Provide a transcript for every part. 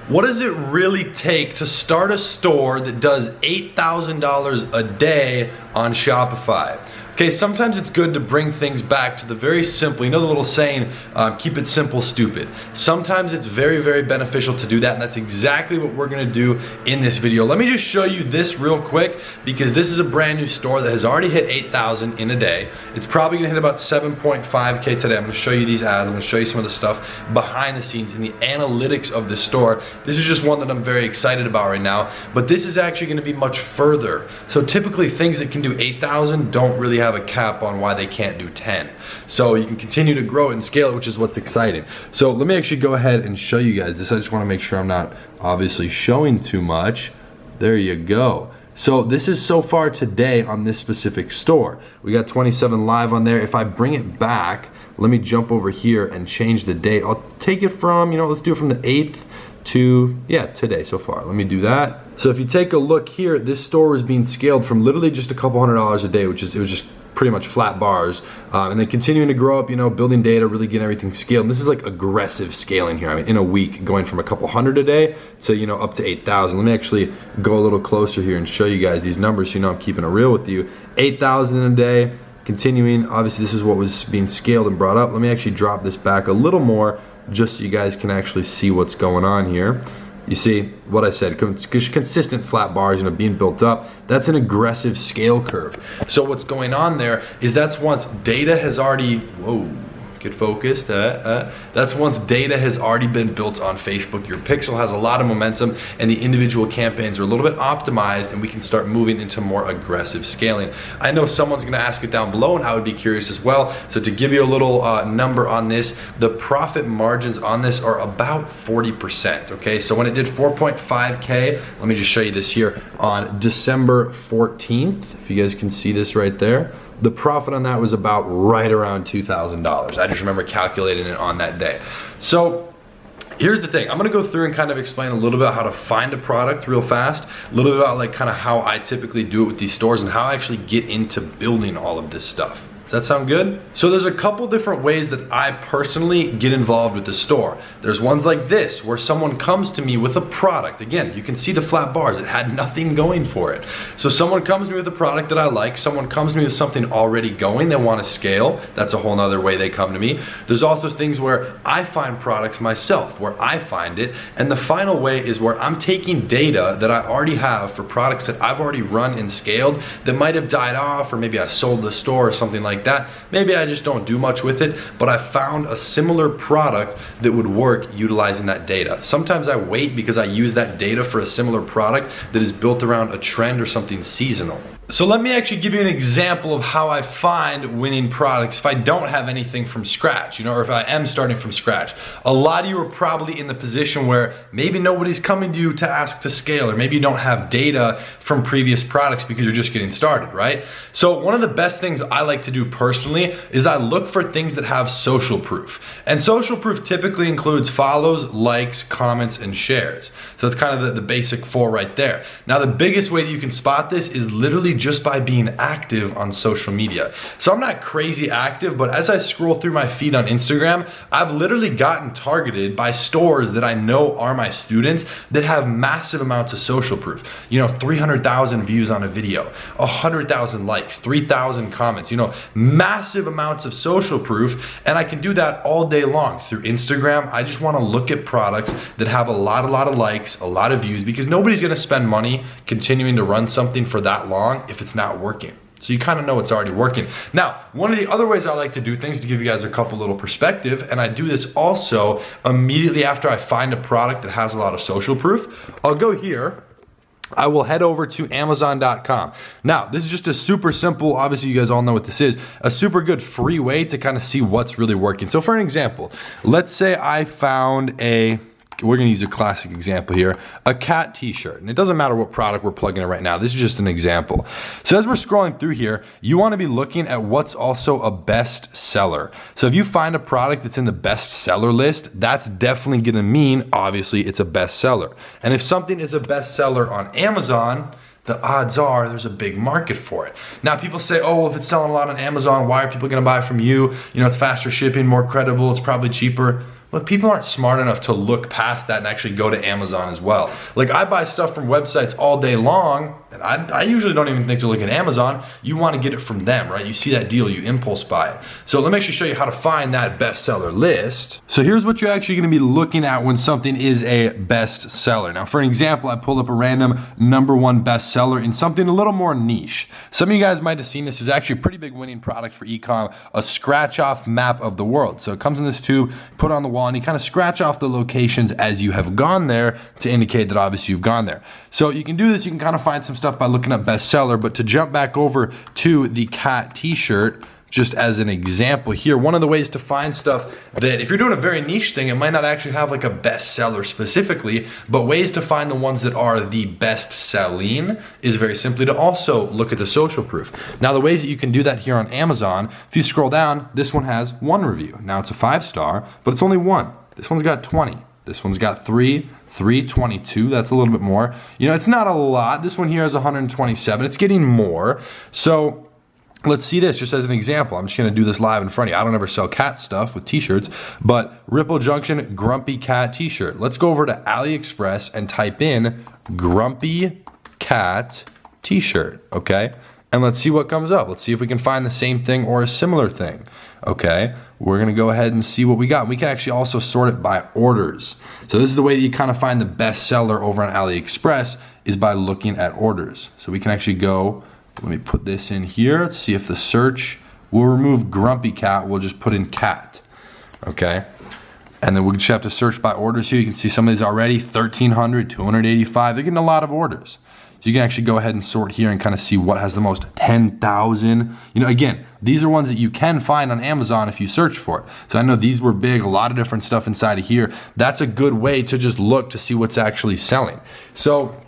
What does it really take to start a store that does $8,000 a day on Shopify? Okay, sometimes it's good to bring things back to the very simple, you know the little saying, keep it simple, stupid. Sometimes it's very, very beneficial to do that, and that's exactly what we're gonna do in this video. Let me just show you this real quick, because this is a brand new store that has already hit 8,000 in a day. It's probably gonna hit about 7.5K today. I'm gonna show you these ads, I'm gonna show you some of the stuff behind the scenes in the analytics of the store. This is just one that I'm very excited about right now, but this is actually gonna be much further. So typically things that can do 8,000 don't really have a cap on why they can't do 10. So you can continue to grow it and scale it, which is what's exciting. So let me actually go ahead and show you guys this. I just want to make sure I'm not obviously showing too much. There you go. So this is so far today on this specific store. We got 27 live on there. If I bring it back, let me jump over here and change the date. I'll take it from, let's do it from the 8th to, today so far. Let me do that. So if you take a look here, this store was being scaled from literally just a couple $100s a day, it was just pretty much flat bars, and then continuing to grow up, building data, really getting everything scaled. And this is like aggressive scaling here. I mean, in a week, going from a couple hundred a day to, up to 8,000. Let me actually go a little closer here and show you guys these numbers so I'm keeping it real with you. 8,000 in a day, continuing. Obviously, this is what was being scaled and brought up. Let me actually drop this back a little more just so you guys can actually see what's going on here. You see what I said, consistent flat bars, being built up. That's an aggressive scale curve. So what's going on there is that's once data has already, get focused. That's once data has already been built on Facebook. Your pixel has a lot of momentum and the individual campaigns are a little bit optimized, and we can start moving into more aggressive scaling. I know someone's gonna ask it down below, and I would be curious as well. So to give you a little number on this, the profit margins on this are about 40%, okay? So when it did 4.5K, let me just show you this here, on December 14th, if you guys can see this right there, the profit on that was about right around $2,000. I just remember calculating it on that day. So here's the thing. I'm gonna go through and kind of explain a little bit how to find a product real fast, a little bit about like kind of how I typically do it with these stores and how I actually get into building all of this stuff. Does that sound good? So there's a couple different ways that I personally get involved with the store. There's ones like this, where someone comes to me with a product. Again, you can see the flat bars, it had nothing going for it. So someone comes to me with a product that I like, someone comes to me with something already going, they wanna scale, that's a whole nother way they come to me. There's also things where I find products myself, where I find it, and the final way is where I'm taking data that I already have for products that I've already run and scaled that might have died off, or maybe I sold the store or something like that. Maybe I just don't do much with it, but I found a similar product that would work utilizing that data. Sometimes I wait because I use that data for a similar product that is built around a trend or something seasonal. So let me actually give you an example of how I find winning products if I don't have anything from scratch, or if I am starting from scratch. A lot of you are probably in the position where maybe nobody's coming to you to ask to scale, or maybe you don't have data from previous products because you're just getting started, right? So one of the best things I like to do personally is I look for things that have social proof. And social proof typically includes follows, likes, comments, and shares. So that's kind of the basic 4 right there. Now the biggest way that you can spot this is literally just by being active on social media. So I'm not crazy active, but as I scroll through my feed on Instagram, I've literally gotten targeted by stores that I know are my students that have massive amounts of social proof. 300,000 views on a video, 100,000 likes, 3,000 comments, massive amounts of social proof, and I can do that all day long through Instagram. I just wanna look at products that have a lot of likes, a lot of views, because nobody's gonna spend money continuing to run something for that long if it's not working. So you kind of know it's already working. Now, one of the other ways I like to do things, to give you guys a couple little perspective, and I do this also immediately after I find a product that has a lot of social proof, I'll go here, I will head over to Amazon.com. Now, this is just a super simple, obviously you guys all know what this is, a super good free way to kind of see what's really working. So for an example, let's say I found we're gonna use a classic example here, a cat t-shirt. And it doesn't matter what product we're plugging in right now, this is just an example. So as we're scrolling through here, you wanna be looking at what's also a best seller. So if you find a product that's in the best seller list, that's definitely gonna mean, obviously, it's a best seller. And if something is a best seller on Amazon, the odds are there's a big market for it. Now people say, oh, well, if it's selling a lot on Amazon, why are people gonna buy from you? It's faster shipping, more credible, it's probably cheaper. Look, people aren't smart enough to look past that and actually go to Amazon as well. Like, I buy stuff from websites all day long, and I usually don't even think to look at Amazon. You want to get it from them, right? You see that deal, you impulse buy it. So let me actually show you how to find that bestseller list. So here's what you're actually going to be looking at when something is a bestseller. Now, for an example, I pulled up a random #1 bestseller in something a little more niche. Some of you guys might have seen this. Is actually a pretty big winning product for e-com, a scratch-off map of the world. So it comes in this tube, put on the wall, and you kind of scratch off the locations as you have gone there to indicate that obviously you've gone there. So you can do this, you can kind of find some stuff by looking up bestseller, but to jump back over to the cat t-shirt, just as an example here, one of the ways to find stuff that if you're doing a very niche thing, it might not actually have like a bestseller specifically, but ways to find the ones that are the best selling is very simply to also look at the social proof. Now, the ways that you can do that here on Amazon, if you scroll down, this one has 1 review. Now it's a 5-star, but it's only 1. This one's got 20. This one's got 3, 22, that's a little bit more. You know, it's not a lot. This one here has 127. It's getting more. So let's see this just as an example. I'm just gonna do this live in front of you. I don't ever sell cat stuff with t-shirts, but Ripple Junction Grumpy Cat t-shirt. Let's go over to AliExpress and type in Grumpy Cat t-shirt, okay? And let's see what comes up. Let's see if we can find the same thing or a similar thing, okay? We're gonna go ahead and see what we got. We can actually also sort it by orders. So this is the way that you kind of find the best seller over on AliExpress, is by looking at orders. So we can actually go, let me put this in here. Let's see if the search will remove Grumpy Cat. We'll just put in cat, okay? And then we just have to search by orders here. You can see some of these already, 1,300, 285. They're getting a lot of orders. So you can actually go ahead and sort here and kind of see what has the most, 10,000. You know, again, these are ones that you can find on Amazon if you search for it. So I know these were big, a lot of different stuff inside of here. That's a good way to just look to see what's actually selling. So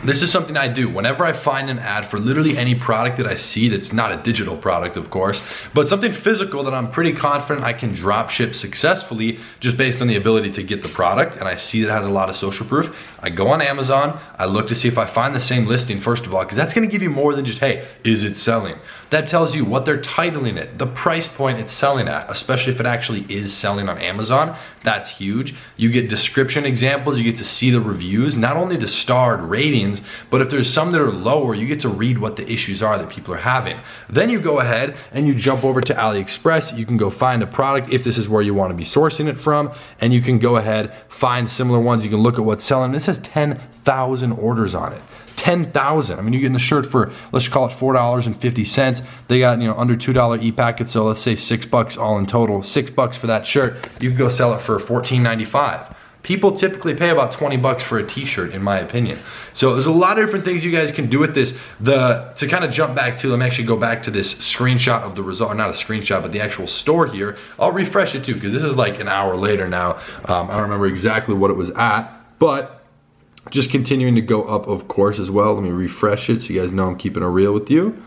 this is something I do whenever I find an ad for literally any product that I see that's not a digital product, of course, but something physical that I'm pretty confident I can drop ship successfully just based on the ability to get the product, and I see that it has a lot of social proof. I go on Amazon, I look to see if I find the same listing first of all, because that's gonna give you more than just, hey, is it selling? That tells you what they're titling it, the price point it's selling at, especially if it actually is selling on Amazon. That's huge. You get description examples, you get to see the reviews, not only the starred ratings, but if there's some that are lower, you get to read what the issues are that people are having. Then you go ahead and you jump over to AliExpress. You can go find a product if this is where you want to be sourcing it from, and you can go ahead, find similar ones. You can look at what's selling. This has 10,000 orders on it. 10,000. I mean, you're getting the shirt for, let's call it $4.50. They got, you know, under $2 e-packets, so let's say $6 all in total. $6 for that shirt. You can go sell it for $14.95. People typically pay about 20 bucks for a t-shirt, in my opinion. So there's a lot of different things you guys can do with this. To kind of jump back to, let me actually go back to this screenshot of the result, or not a screenshot, but the actual store here. I'll refresh it too, because this is like an hour later now. I don't remember exactly what it was at, but just continuing to go up, of course, as well. Let me refresh it so you guys know I'm keeping it real with you.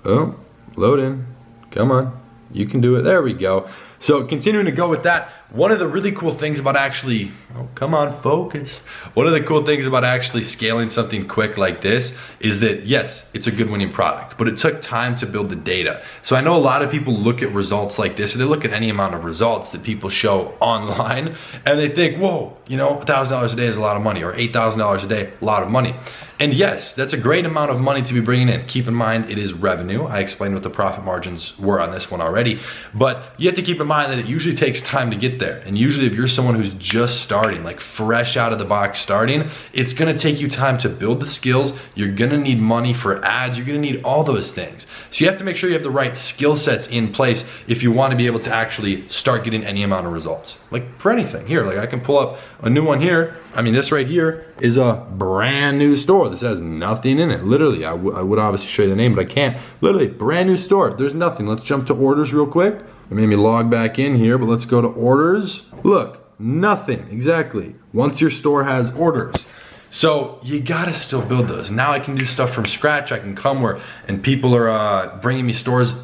Oh, load in. Come on. You can do it. There we go. So continuing to go with that, one of the really cool things about actually, oh, come on, focus. One of the cool things about actually scaling something quick like this is that, yes, it's a good winning product, but it took time to build the data. So I know a lot of people look at results like this, or they look at any amount of results that people show online, and they think, whoa, you know, $1,000 a day is a lot of money, or $8,000 a day, a lot of money. And yes, that's a great amount of money to be bringing in. Keep in mind, it is revenue. I explained what the profit margins were on this one already, but you have to keep in mind that it usually takes time to get there. And usually if you're someone who's just starting, like fresh out of the box starting, it's gonna take you time to build the skills. You're gonna need money for ads. You're gonna need all those things. So you have to make sure you have the right skill sets in place if you wanna be able to actually start getting any amount of results. Like for anything. Here, like I can pull up a new one here. I mean, this right here is a brand new store. This has nothing in it. Literally, I would obviously show you the name, but I can't. Literally, brand new store. There's nothing. Let's jump to orders real quick. It made me log back in here, but let's go to orders. Look, nothing, exactly. Once your store has orders. So you gotta still build those. Now I can do stuff from scratch. I can come where, and people are bringing me stores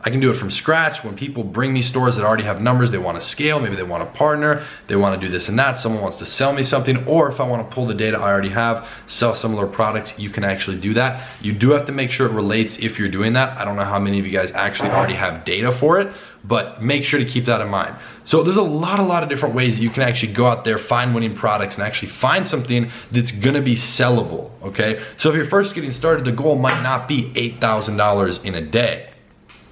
I can do it from scratch. When people bring me stores that already have numbers, they want to scale, maybe they want to partner, they want to do this and that, someone wants to sell me something, or if I want to pull the data I already have, sell similar products, you can actually do that. You do have to make sure it relates if you're doing that. I don't know how many of you guys actually already have data for it, but make sure to keep that in mind. So there's a lot of different ways that you can actually go out there, find winning products, and actually find something that's gonna be sellable, okay? So if you're first getting started, the goal might not be $8,000 in a day,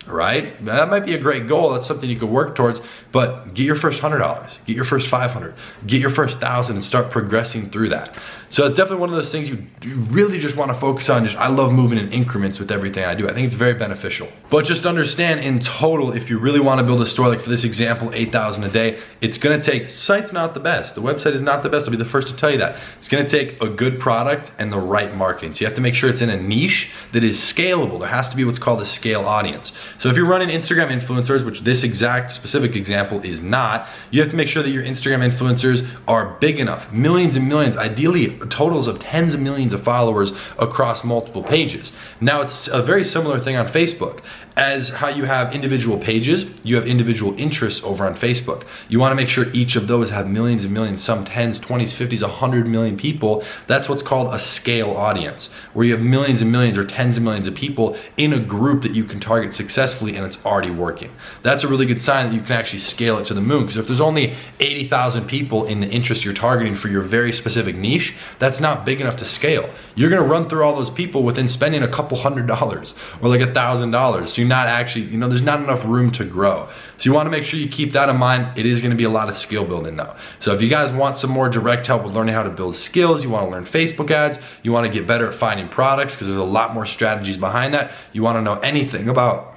right? That might be a great goal. That's something you could work towards, but get your first $100, get your first $500, get your first $1,000 and start progressing through that. So it's definitely one of those things you really just want to focus on. I love moving in increments with everything I do. I think it's very beneficial. But just understand in total, if you really want to build a store, like for this example, 8,000 a day, it's going to take, site's not the best. The website is not the best. I'll be the first to tell you that. It's going to take a good product and the right marketing. So you have to make sure it's in a niche that is scalable. There has to be what's called a scale audience. So if you're running Instagram influencers, which this exact specific example is not, you have to make sure that your Instagram influencers are big enough, millions and millions, ideally totals of tens of millions of followers across multiple pages. Now it's a very similar thing on Facebook. As how you have individual pages, you have individual interests over on Facebook. You want to make sure each of those have millions and millions, some 10s, 20s, 50s, 100 million people. That's what's called a scale audience, where you have millions and millions or tens of millions of people in a group that you can target successfully and it's already working. That's a really good sign that you can actually scale it to the moon, because if there's only 80,000 people in the interest you're targeting for your very specific niche, that's not big enough to scale. You're gonna run through all those people within spending a couple $100 or like $1,000. So you're not actually, there's not enough room to grow. So you wanna make sure you keep that in mind. It is gonna be a lot of skill building though. So if you guys want some more direct help with learning how to build skills, you wanna learn Facebook ads, you wanna get better at finding products, because there's a lot more strategies behind that. You wanna know anything about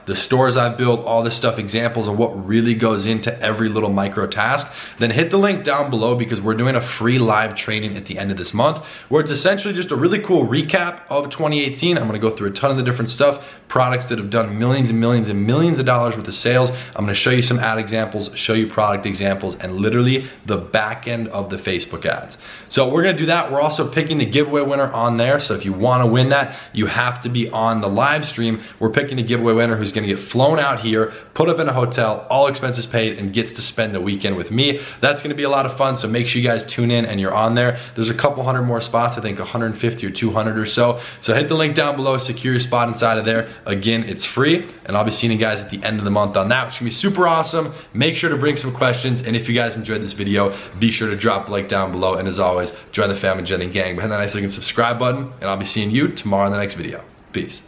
the stores I've built, all this stuff, examples of what really goes into every little micro task, then hit the link down below, because we're doing a free live training at the end of this month where it's essentially just a really cool recap of 2018. I'm gonna go through a ton of the different stuff, products that have done millions and millions and millions of dollars worth of sales. I'm gonna show you some ad examples, show you product examples, and literally the back end of the Facebook ads. So we're gonna do that. We're also picking the giveaway winner on there. So if you wanna win that, you have to be on the live stream. We're picking a giveaway winner who's gonna get flown out here, put up in a hotel, all expenses paid, and gets to spend the weekend with me. That's gonna be a lot of fun, so make sure you guys tune in and you're on there. There's a couple hundred more spots, I think 150 or 200 or so. So hit the link down below, secure your spot inside of there. Again, it's free, and I'll be seeing you guys at the end of the month on that, which is gonna be super awesome. Make sure to bring some questions, and if you guys enjoyed this video, be sure to drop a like down below, and as always, join the family, Jen and gang. Hit that nice looking subscribe button, and I'll be seeing you tomorrow in the next video. Peace.